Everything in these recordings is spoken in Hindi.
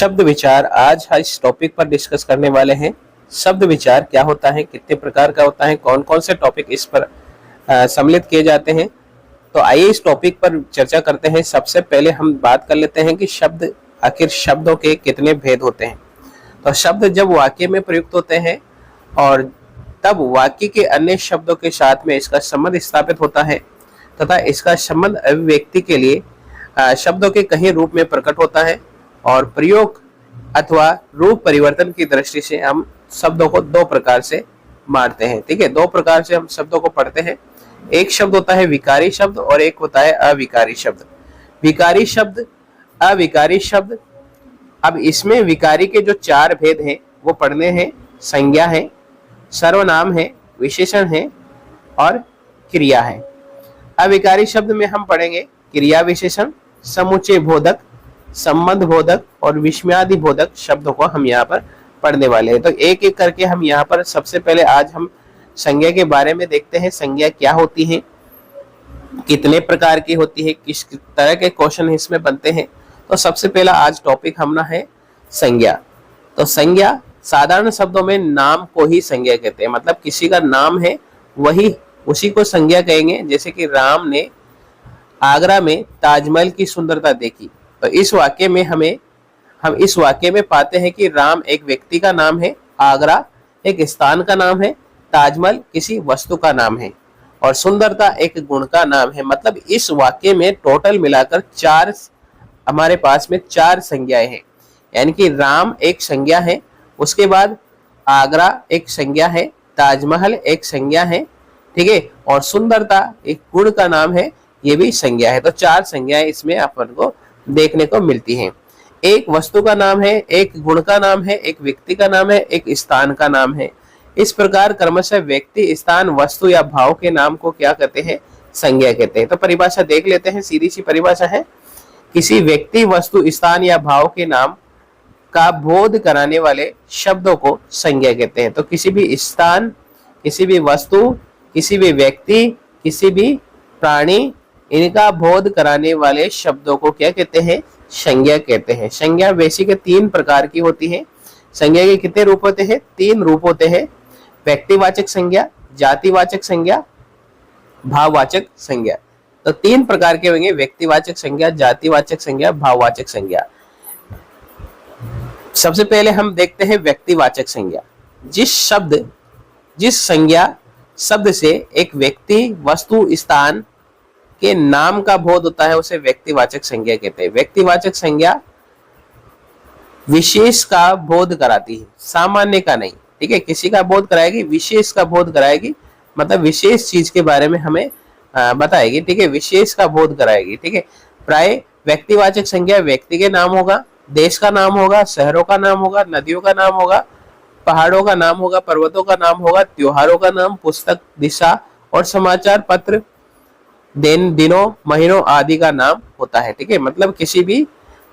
शब्द विचार आज इस टॉपिक पर डिस्कस करने वाले हैं। शब्द विचार क्या होता है, कितने प्रकार का होता है, कौन कौन से टॉपिक इस पर सम्मिलित किए जाते हैं। तो आइए इस टॉपिक पर चर्चा करते हैं। सबसे पहले हम बात कर लेते हैं कि शब्द, आखिर शब्दों के कितने भेद होते हैं। तो शब्द जब वाक्य में प्रयुक्त होते हैं और तब वाक्य के अन्य शब्दों के साथ में इसका संबंध स्थापित होता है तथा इसका संबंध अभिव्यक्ति के लिए शब्दों के कई रूप में प्रकट होता है और प्रयोग अथवा रूप परिवर्तन की दृष्टि से हम शब्दों को दो प्रकार से मानते हैं। ठीक है, दो प्रकार से हम शब्दों को पढ़ते हैं। एक शब्द होता है विकारी शब्द और एक होता है अविकारी शब्द। विकारी शब्द, अविकारी शब्द। अब इसमें विकारी के जो चार भेद हैं वो पढ़ने हैं। संज्ञा है, सर्वनाम है, विशेषण है और क्रिया है। अविकारी शब्द में हम पढ़ेंगे क्रिया विशेषण, समुच्चय बोधक, संबंध बोधक और विस्मयादि बोधक शब्दों को हम यहाँ पर पढ़ने वाले हैं। तो एक एक करके हम यहाँ पर सबसे पहले आज हम संज्ञा के बारे में देखते हैं। संज्ञा क्या होती है, कितने प्रकार की होती है, किस तरह के क्वेश्चन इसमें बनते हैं। तो सबसे पहला आज टॉपिक हमारा है संज्ञा। तो संज्ञा साधारण शब्दों में नाम को ही संज्ञा कहते हैं। मतलब किसी का नाम है वही उसी को संज्ञा कहेंगे। जैसे कि राम ने आगरा में ताजमहल की सुंदरता देखी, तो इस वाक्य में हम इस वाक्य में पाते हैं कि राम एक व्यक्ति का नाम है, आगरा एक स्थान का नाम है, ताजमहल किसी वस्तु का नाम है और सुंदरता एक गुण का नाम है। मतलब इस वाक्य में टोटल मिलाकर हमारे पास में चार संज्ञाएं हैं। यानी कि राम एक संज्ञा है, उसके बाद आगरा एक संज्ञा है, ताजमहल एक संज्ञा है, ठीक है, और सुंदरता एक गुण का नाम है, ये भी संज्ञा है। तो चार संज्ञाएं इसमें अपन को देखने को मिलती हैं। एक वस्तु का नाम है, एक गुण का नाम है, एक व्यक्ति का नाम है, एक स्थान का नाम है। इस प्रकार क्रमशः व्यक्ति, स्थान, वस्तु या भाव के नाम को क्या कहते हैं, संज्ञा कहते हैं। तो परिभाषा देख लेते हैं। सीधी सी परिभाषा है, किसी व्यक्ति, वस्तु, स्थान या भाव के नाम का बोध कराने वाले शब्दों को संज्ञा कहते हैं। तो किसी भी स्थान, किसी भी वस्तु, किसी भी व्यक्ति, किसी भी प्राणी, इनका बोध कराने वाले शब्दों को क्या कहते हैं, संज्ञा कहते हैं। संज्ञा वैसे के तीन प्रकार की होती है। संज्ञा के कितने रूप होते हैं, तीन रूप होते हैं। व्यक्तिवाचक संज्ञा, जातिवाचक संज्ञा, भाववाचक संज्ञा। तो तीन प्रकार के होंगे, व्यक्तिवाचक संज्ञा, जातिवाचक संज्ञा, भाववाचक संज्ञा। सबसे पहले हम देखते हैं व्यक्तिवाचक संज्ञा। जिस संज्ञा शब्द से एक व्यक्ति, वस्तु, स्थान के नाम का बोध होता है उसे व्यक्तिवाचक संज्ञा कहते हैं। व्यक्तिवाचक संज्ञा विशेष का बोध कराती है, सामान्य का नहीं। ठीक है, किसी का बोध कराएगी, विशेष का बोध कराएगी। मतलब विशेष चीज के बारे में हमें बताएगी। ठीक है, विशेष का बोध कराएगी। ठीक है, प्राय व्यक्तिवाचक संज्ञा व्यक्ति के नाम होगा, देश का नाम होगा, शहरों का नाम होगा, नदियों का नाम होगा, पहाड़ों का नाम होगा, पर्वतों का नाम होगा, त्योहारों का नाम, पुस्तक, दिशा और समाचार पत्र, दिनों, महीनों आदि का नाम होता है। ठीक है, मतलब किसी भी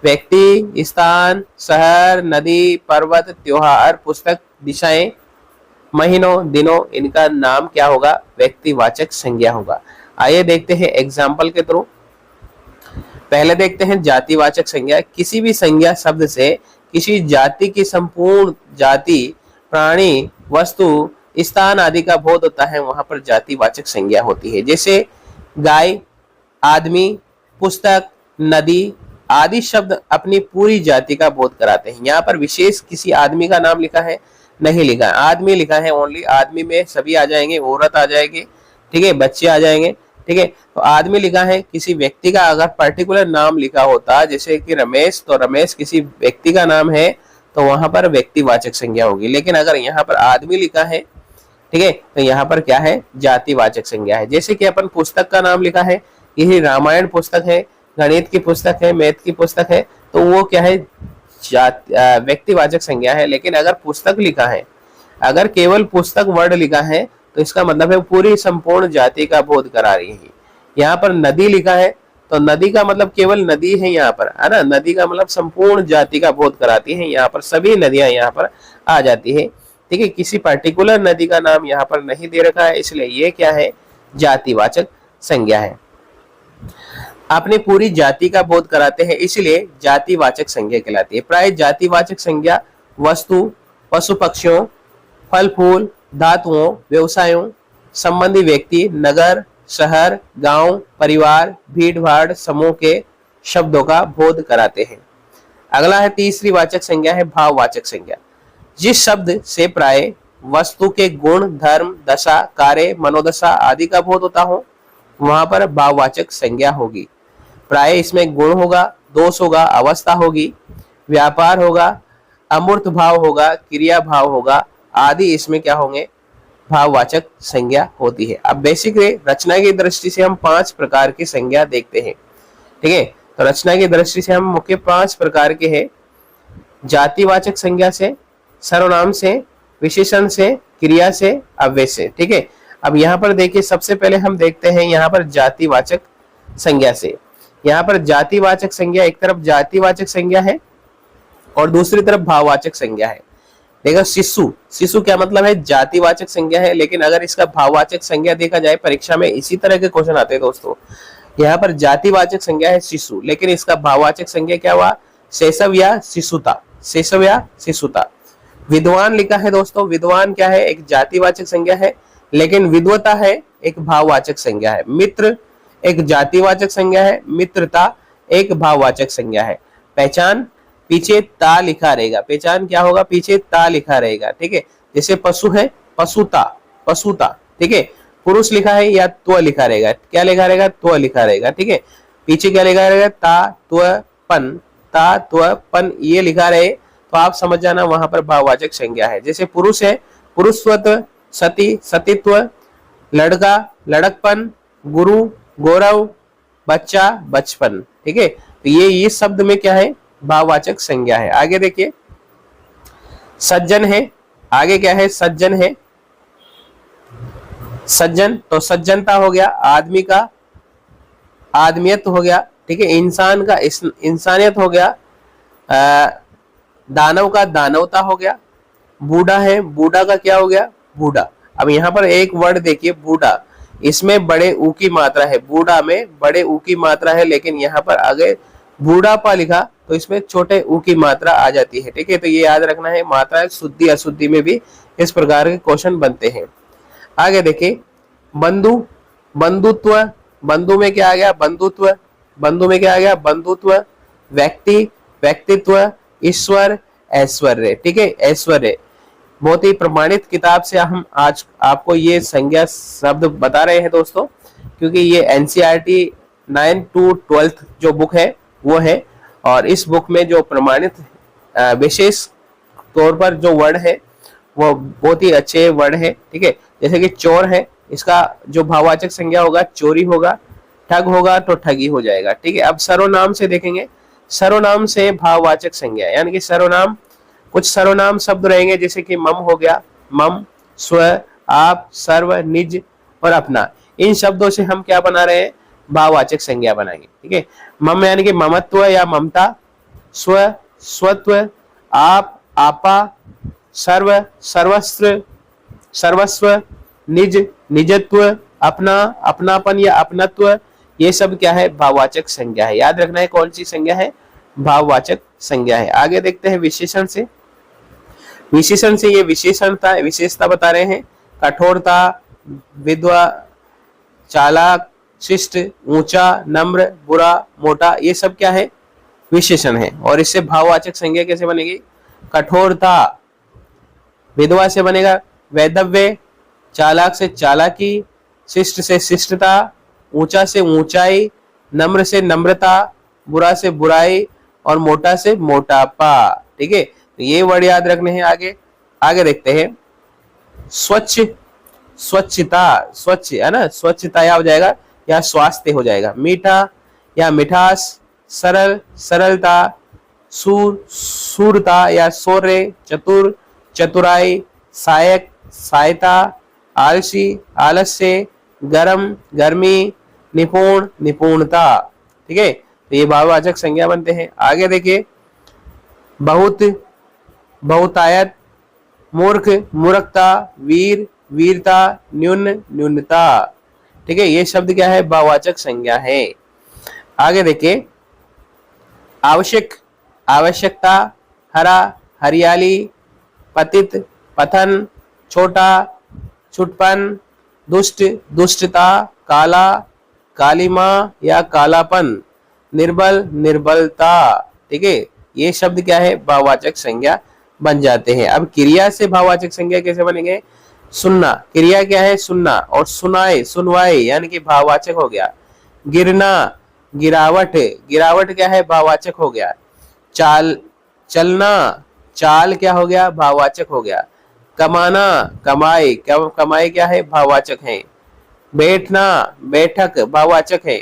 व्यक्ति, स्थान, शहर, नदी, पर्वत, त्योहार, पुस्तक, दिशाएं, महीनों, दिनों, इनका नाम क्या होगा, व्यक्तिवाचक संज्ञा होगा। आइए देखते हैं एग्जाम्पल के थ्रू। पहले देखते हैं जातिवाचक संज्ञा। किसी भी संज्ञा शब्द से किसी जाति की संपूर्ण जाति, प्राणी, वस्तु, स्थान आदि का बोध होता है, वहां पर जातिवाचक संज्ञा होती है। जैसे गाय, आदमी, पुस्तक, नदी आदि शब्द अपनी पूरी जाति का बोध कराते हैं। यहाँ पर विशेष किसी आदमी का नाम लिखा है नहीं लिखा है, आदमी लिखा है ओनली। आदमी में सभी आ जाएंगे, औरत आ जाएगी, ठीक है, बच्चे आ जाएंगे। ठीक है, तो आदमी लिखा है। किसी व्यक्ति का अगर पर्टिकुलर नाम लिखा होता, जैसे कि रमेश, तो रमेश किसी व्यक्ति का नाम है, तो वहां पर व्यक्तिवाचक संज्ञा होगी। लेकिन अगर यहाँ पर आदमी लिखा है, ठीक है, तो यहाँ पर क्या है, जातिवाचक संज्ञा है। जैसे कि अपन पुस्तक का नाम लिखा है, यही रामायण पुस्तक है, गणित की पुस्तक है, मैथ की पुस्तक है, तो वो क्या है, व्यक्तिवाचक संज्ञा है। लेकिन अगर पुस्तक लिखा है, अगर केवल पुस्तक वर्ड लिखा है, तो इसका मतलब है पूरी संपूर्ण जाति का बोध करा रही है। यहाँ पर नदी लिखा है, तो नदी का मतलब केवल नदी है यहाँ पर, है ना। नदी का मतलब संपूर्ण जाति का बोध कराती है। यहाँ पर सभी नदियां यहाँ पर आ जाती है। ठीक है, किसी पर्टिकुलर नदी का नाम यहाँ पर नहीं दे रखा है, इसलिए ये क्या है, जातिवाचक संज्ञा है। अपनी पूरी जाति का बोध कराते हैं, इसलिए जातिवाचक संज्ञा कहलाती है। प्राय जातिवाचक संज्ञा वस्तु, पशु पक्षियों, फल फूल, धातुओं, व्यवसायों, संबंधी व्यक्ति, नगर, शहर, गांव, परिवार, भीड़ भाड़, समूह के शब्दों का बोध कराते हैं। अगला है तीसरी वाचक संज्ञा है भाववाचक संज्ञा। जिस शब्द से प्राय वस्तु के गुण, धर्म, दशा, कार्य, मनोदशा आदि का बोध होता हो वहां पर भाववाचक संज्ञा होगी। प्राय इसमें गुण होगा, दोष होगा, अवस्था होगी, व्यापार होगा, अमूर्त भाव होगा, क्रिया भाव होगा आदि इसमें क्या होंगे, भाववाचक संज्ञा होती है। अब बेसिक रचना की दृष्टि से हम 5 प्रकार की संज्ञा देखते हैं। ठीक है, तो रचना की दृष्टि से हम मुख्य 5 प्रकार के हैं। जातिवाचक संज्ञा से, सर्वनाम से, विशेषण से, क्रिया से, अव्यय से। ठीक है, अब यहाँ पर देखिए सबसे पहले हम देखते हैं यहाँ पर जातिवाचक संज्ञा से। यहाँ पर जातिवाचक संज्ञा एक तरफ जातिवाचक संज्ञा है और दूसरी तरफ भाववाचक संज्ञा है। देखो शिशु, शिशु क्या मतलब है, जातिवाचक संज्ञा है, लेकिन अगर इसका भाववाचक संज्ञा देखा जाए परीक्षा में इसी तरह के क्वेश्चन आते हैं दोस्तों। यहाँ पर जातिवाचक संज्ञा है शिशु, लेकिन इसका भाववाचक संज्ञा क्या हुआ, शैशव या शिशुता, शैशव या शिशुता। विद्वान लिखा है दोस्तों, विद्वान क्या है, एक जातिवाचक संज्ञा है, लेकिन विद्वता है एक भाववाचक संज्ञा है। मित्र एक जातिवाचक संज्ञा है, मित्रता एक भाववाचक संज्ञा है। पहचान पीछे ता लिखा रहेगा, पहचान क्या होगा, पीछे ता लिखा रहेगा। ठीक है, जैसे पशु है पशुता, पशुता। ठीक है, पुरुष लिखा है या त्व लिखा रहेगा, क्या लिखा रहेगा, त्व लिखा रहेगा। ठीक है, पीछे क्या लिखा रहेगा, ता त्व पन, ता त्व पन ये लिखा रहे तो आप समझ जाना वहां पर भाववाचक संज्ञा है। जैसे पुरुष है पुरुषत्व, सती सतीत्व, लड़का लड़कपन, गुरु गौरव, बच्चा बचपन। ठीक है, तो ये शब्द में क्या है, भाववाचक संज्ञा है। आगे देखिए सज्जन है, आगे क्या है, सज्जन है, सज्जन तो सज्जनता हो गया, आदमी का आदमियत हो गया। ठीक है, इंसान का इंसानियत हो गया, दानव का दानवता हो गया। बूढ़ा है, बूढ़ा का क्या हो गया, बूढ़ा। अब यहाँ पर एक वर्ड देखिए बूढ़ा, इसमें बड़े ऊ की मात्रा है, बूढ़ा में बड़े ऊ की मात्रा है, लेकिन यहाँ पर आगे बूढ़ापा लिखा तो इसमें छोटे ऊ की मात्रा आ जाती है। ठीक है, तो ये याद रखना है, मात्रा शुद्धि अशुद्धि में भी इस प्रकार के क्वेश्चन बनते हैं। आगे देखिए बंधु, बंधुत्व, बंधु में क्या आ गया, बंधुत्व, बंधु में क्या आ गया, बंधुत्व। व्यक्ति, व्यक्तित्व, ईश्वर, ऐश्वर्य। ठीक है, ऐश्वर्य बहुत ही प्रमाणित किताब से हम आज आपको ये संज्ञा शब्द बता रहे हैं दोस्तों, क्योंकि ये एनसीईआरटी 9 to 12 जो बुक है वो है, और इस बुक में जो प्रमाणित विशेष तौर पर जो वर्ड है वो बहुत ही अच्छे वर्ड है। ठीक है, जैसे कि चोर है, इसका जो भाववाचक संज्ञा होगा चोरी होगा, ठग होगा तो ठगी हो जाएगा। ठीक है, अब सर्वनाम से देखेंगे, सर्वनाम से भाववाचक संज्ञा, यानी कि सर्वनाम कुछ सर्वनाम शब्द रहेंगे, जैसे कि मम हो गया, मम, स्व, आप, सर्व, निज और अपना। इन शब्दों से हम क्या बना रहे हैं, भाववाचक संज्ञा बनाएंगे। ठीक है, मम यानी कि ममत्व या ममता, स्व स्वत्व, आप आपा, सर्व सर्वस्व सर्वस्व, निज निजत्व, अपना अपनापन या अपनत्व, ये सब क्या है, भाववाचक संज्ञा है। याद रखना है कौन सी संज्ञा है, भाववाचक संज्ञा है। आगे देखते हैं विशेषण से। विशेषण से ये विशेषणता विशेषता बता रहे हैं, कठोरता, विद्वा, चालाक, शिष्ट, ऊंचा, नम्र, बुरा, मोटा, ये सब क्या है, विशेषण है। और इससे भाववाचक संज्ञा कैसे बनेगी, कठोरता, विधवा से बनेगा वैधव्य, चालाक से चालाकी, शिष्ट से शिष्टता, ऊंचा से ऊंचाई, नम्र से नम्रता, बुरा से बुराई और मोटा से मोटापा। ठीक है, तो ये वर्ड याद रखने हैं। आगे आगे देखते हैं स्वच्छ, स्वच्छता, स्वच्छ है ना, स्वच्छता या हो जाएगा या स्वास्थ्य हो जाएगा। मीठा या मिठास, सरल सरलता, सूर सूरता या शौर्य, चतुर चतुराई, सहायक सहायता, आलसी आलस्य, गरम गर्मी, निपुण निपुणता। ठीक है, तो ये भाववाचक संज्ञा बनते हैं। आगे देखिए बहुत बहुतायत, मूर्ख मूर्खता, वीर वीरता, न्यून न्यूनता। ठीक है, ये शब्द क्या है, भाववाचक संज्ञा है। आगे देखिए, आवश्यक, आवश्यकता, हरा, हरियाली, पतित, पतन, छोटा, छुटपन, दुष्ट, दुष्टता, काला, कालिमा या कालापन, निर्बल, निर्बलता। ठीक है, ये शब्द क्या है, भाववाचक संज्ञा बन जाते हैं। अब क्रिया से भाववाचक संज्ञा कैसे बनेंगे, सुनना, क्रिया क्या है, सुनना, और सुनाए, सुनवाए, यानी कि भाववाचक हो गया। गिरना, गिरावट, गिरावट क्या है, भाववाचक हो गया। चाल, चलना, चाल क्या हो गया, भाववाचक हो गया। कमाना, कमाई, कमाई क्या है, भाववाचक है। बैठना, बैठक, भाववाचक है।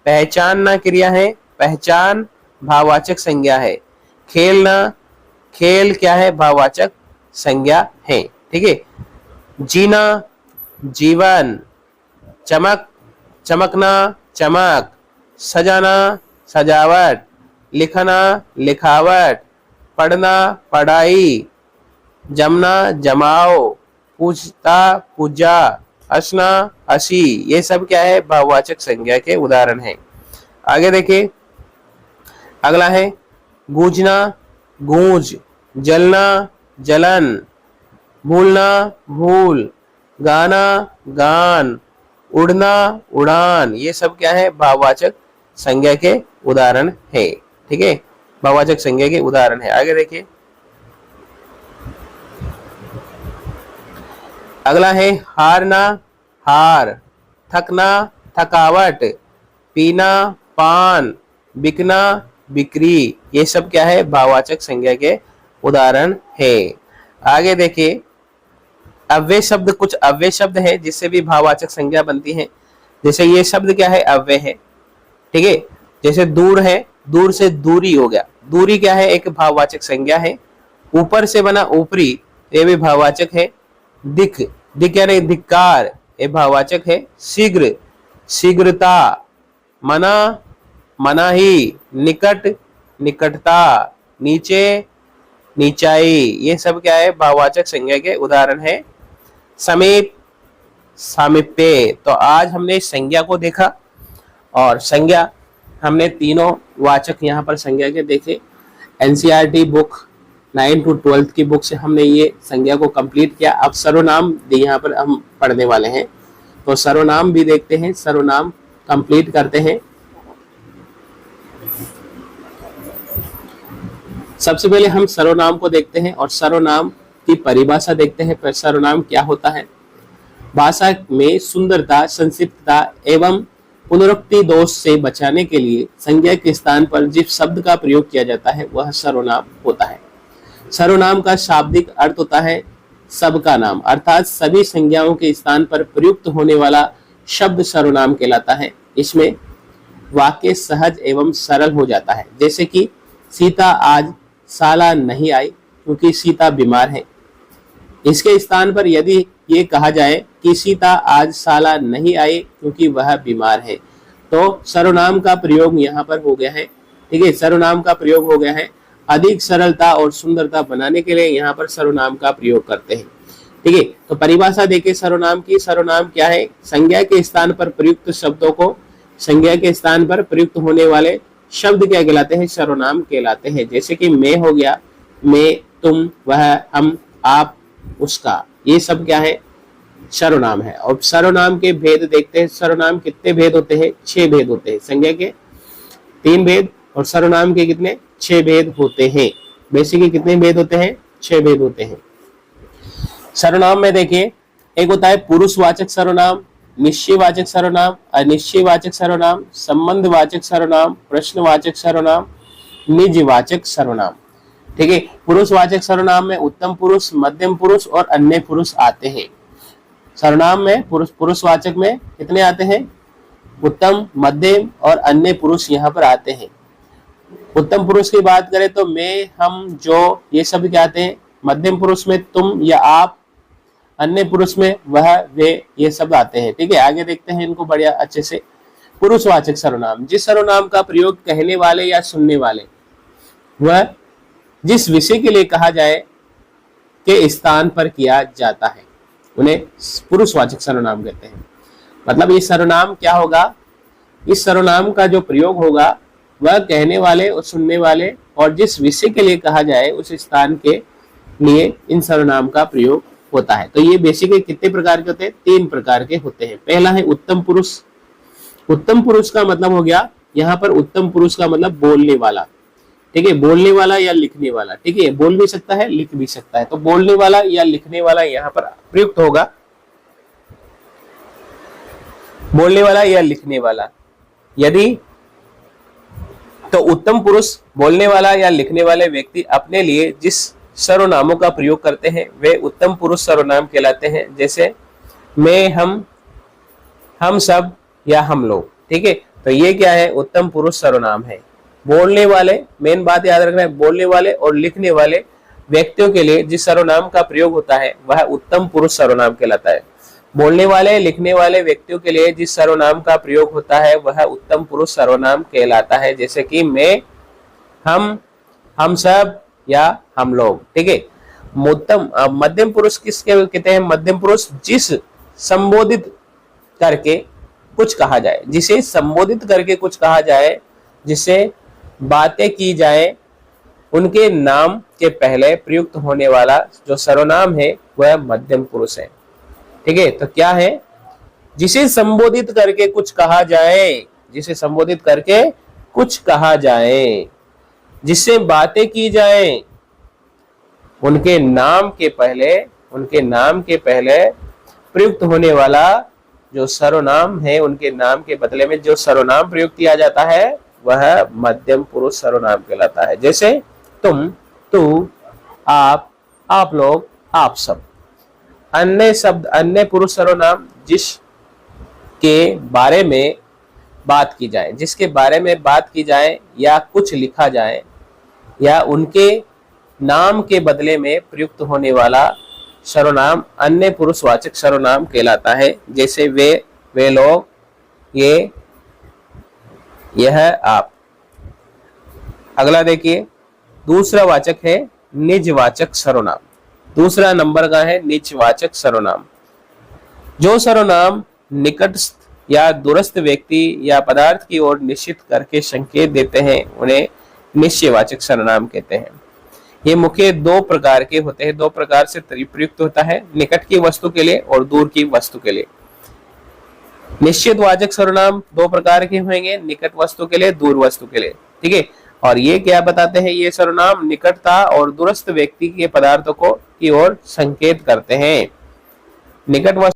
पहचानना क्रिया है, पहचान भाववाचक संज्ञा है। खेलना, खेल क्या है, भाववाचक संज्ञा है। ठीक है, जीना, जीवन। चमक, चमकना, चमक। सजाना, सजावट। लिखना, लिखावट। पढ़ना, पढ़ाई। जमना, जमाओ। पूछता, पूजा। हंसना, हंसी। ये सब क्या है, भाववाचक संज्ञा के उदाहरण हैं। आगे देखिए, अगला है गूंजना, गूंज। जलना, जलन। भूलना, भूल। गाना, गान। उड़ना, उड़ान। ये सब क्या है, भाववाचक संज्ञा के उदाहरण है। ठीक है, भाववाचक संज्ञा के उदाहरण है। आगे देखिए, अगला है हारना, हार। थकना, थकावट। पीना, पान। बिकना, बिक्री। ये सब क्या है, भाववाचक संज्ञा के उदाहरण है। आगे देखिए, अव्यय शब्द, कुछ अव्यय शब्द है जिससे भी भाववाचक संज्ञा बनती है। जैसे ये शब्द क्या है, अव्यय है। ठीक है, जैसे दूर है, दूर से दूरी हो गया। दूरी क्या है, एक भाववाचक संज्ञा है। ऊपर से बना ऊपरी, ये भी भाववाचक है। दिख, दिख यानी धिक्कार, ये भाववाचक है। शीघ्र, शीघ्रता। मना, मनाही। निकट, निकटता। नीचे, नीचाई। ये सब क्या है, भाववाचक संज्ञा के उदाहरण है। समीप, सामीप्य। तो आज हमने संज्ञा को देखा, और संज्ञा हमने तीनों वाचक यहाँ पर संज्ञा के देखे। एनसीईआरटी बुक 9 to 12 की बुक से हमने ये संज्ञा को कंप्लीट किया। अब सर्वनाम यहाँ पर हम पढ़ने वाले हैं, तो सर्वनाम भी देखते हैं, सर्वनाम कंप्लीट करते हैं। सबसे पहले हम सर्वनाम को देखते हैं और सर्वनाम की परिभाषा देखते हैं। पर सर्वनाम क्या होता है, भाषा में सुंदरता, संक्षिप्तता एवं पुनरुक्ति दोष से बचाने के लिए संज्ञा के स्थान पर जिस शब्द का प्रयोग किया जाता है वह सर्वनाम होता है। सर्वनाम का शाब्दिक अर्थ होता है सबका नाम, अर्थात सभी संज्ञाओं के स्थान पर प्रयुक्त होने वाला शब्द सर्वनाम कहलाता है। इसमें वाक्य सहज एवं सरल हो जाता है। जैसे कि सीता आज साला नहीं आई क्योंकि सीता बीमार है। इसके स्थान पर यदि ये कहा जाए कि सीता आज साला नहीं आई क्योंकि वह बीमार है, तो सर्वनाम का प्रयोग यहाँ पर हो गया है। ठीक है, सर्वनाम का प्रयोग हो गया है। अधिक सरलता और सुंदरता बनाने के लिए यहाँ पर सर्वनाम का प्रयोग करते हैं। ठीक है, तो परिभाषा देखें सर्वनाम की। सर्वनाम क्या है, संज्ञा के स्थान पर प्रयुक्त शब्दों को, संज्ञा के स्थान पर प्रयुक्त होने वाले शब्द क्या कहलाते हैं, सर्वनाम कहलाते हैं। जैसे कि मैं हो गया, मैं, तुम, वह, हम, आप, उसका, ये सब क्या है, सर्वनाम है। और सर्वनाम के भेद देखते हैं। सर्वनाम कितने भेद होते हैं, 6 भेद होते हैं। संज्ञा के 3 भेद और सर्वनाम के कितने, 6 भेद होते हैं। बेसिकली कितने भेद होते हैं, 6 भेद होते हैं। सर्वनाम में देखिए, एक होता है पुरुषवाचक सर्वनाम, निश्चयवाचक सर्वनाम, अनिश्चयवाचक सर्वनाम, संबंधवाचक सर्वनाम, प्रश्नवाचक सर्वनाम, निजवाचक सर्वनाम। ठीक है, पुरुषवाचक सर्वनाम में उत्तम पुरुष, मध्यम पुरुष और अन्य पुरुष आते हैं। सर्वनाम में पुरुषवाचक में कितने आते हैं, उत्तम, मध्यम और अन्य पुरुष यहाँ पर आते हैं। उत्तम पुरुष की बात करें तो मैं, हम, जो, ये सब क्या आते हैं। मध्यम पुरुष में तुम या आप, अन्य पुरुष में वह, वे, ये सब आते हैं। ठीक है, आगे देखते हैं इनको बढ़िया अच्छे से। पुरुषवाचक सर्वनाम, जिस सर्वनाम का प्रयोग कहने वाले या सुनने वाले वह जिस विषय के लिए कहा जाए के स्थान पर किया जाता है उन्हें पुरुषवाचक सर्वनाम कहते हैं। मतलब ये सर्वनाम क्या होगा, इस सर्वनाम का जो प्रयोग होगा वह कहने वाले और सुनने वाले और जिस विषय के लिए कहा जाए उस स्थान के लिए इन सर्वनाम का प्रयोग होता है। तो ये बेसिकली कितने प्रकार के होते हैं? 3 प्रकार के होते हैं। पहला है उत्तम पुरुष। उत्तम पुरुष का मतलब हो गया, यहाँ पर उत्तम पुरुष का मतलब बोलने वाला, ठीक है, बोलने वाला या लिखने वाला, ठीक है, बोल भी सकता है लिख भी सकता है। तो बोलने वाला या लिखने वाला यहाँ पर प्रयुक्त होगा, बोलने वाला या लिखने वाला। यदि तो उत्तम पुरुष बोलने वाला या लिखने वाले व्यक्ति अपने लिए जिस सर्वनामों का प्रयोग करते हैं वे उत्तम पुरुष सर्वनाम कहलाते हैं, जैसे मैं, हम सब या हम लोग, ठीक है। तो ये क्या है? उत्तम पुरुष सर्वनाम है। बोलने वाले, मेन बात याद रखना है, बोलने वाले और लिखने वाले व्यक्तियों के लिए जिस सर्वनाम का प्रयोग होता है वह उत्तम पुरुष सर्वनाम कहलाता है। बोलने वाले लिखने वाले व्यक्तियों के लिए जिस सर्वनाम का प्रयोग होता है वह उत्तम पुरुष सर्वनाम कहलाता है, जैसे कि मैं, हम सब या हम लोग, ठीक है। मध्यम पुरुष किसके कहते हैं? मध्यम पुरुष जिस संबोधित करके कुछ कहा जाए, जिसे संबोधित करके कुछ कहा जाए, जिसे बातें की जाए, उनके नाम के पहले प्रयुक्त होने वाला जो सर्वनाम है वह मध्यम पुरुष है, ठीक है। तो क्या है? जिसे संबोधित करके कुछ कहा जाए, जिसे संबोधित करके कुछ कहा जाए, जिससे बातें की जाए, उनके नाम के पहले प्रयुक्त होने वाला जो सर्वनाम है, उनके नाम के बदले में जो सर्वनाम प्रयुक्त किया जाता है वह मध्यम पुरुष सर्वनाम कहलाता है। जैसे तुम, तू, आप लोग, आप सब। अन्य शब्द, अन्य पुरुष सर्वनाम जिसके बारे में बात की जाए, जिसके बारे में बात की जाए या कुछ लिखा जाए या उनके नाम के बदले में प्रयुक्त होने वाला सर्वनाम अन्य पुरुषवाचक सर्वनाम कहलाता है, जैसे वे लोग, ये, यह, आप। अगला देखिए, दूसरा वाचक है निजवाचक सर्वनाम। दूसरा नंबर का है निजवाचक सर्वनाम। जो सर्वनाम निकटस्थ या दूरस्थ व्यक्ति या पदार्थ की ओर निश्चित करके संकेत देते हैं उन्हें निश्चयवाचक सर्वनाम कहते हैं। ये मुख्य 2 प्रकार के होते हैं, 2 प्रकार से प्रयुक्त होता है, निकट की वस्तु के लिए और दूर की वस्तु के लिए। निश्चितवाचक सर्वनाम 2 प्रकार के होंगे, निकट वस्तु के लिए, दूर वस्तु के लिए, ठीक है। और ये क्या बताते हैं? ये सर्वनाम निकटता और दूरस्थ व्यक्ति के पदार्थों को की ओर संकेत करते हैं। निकट वस्तु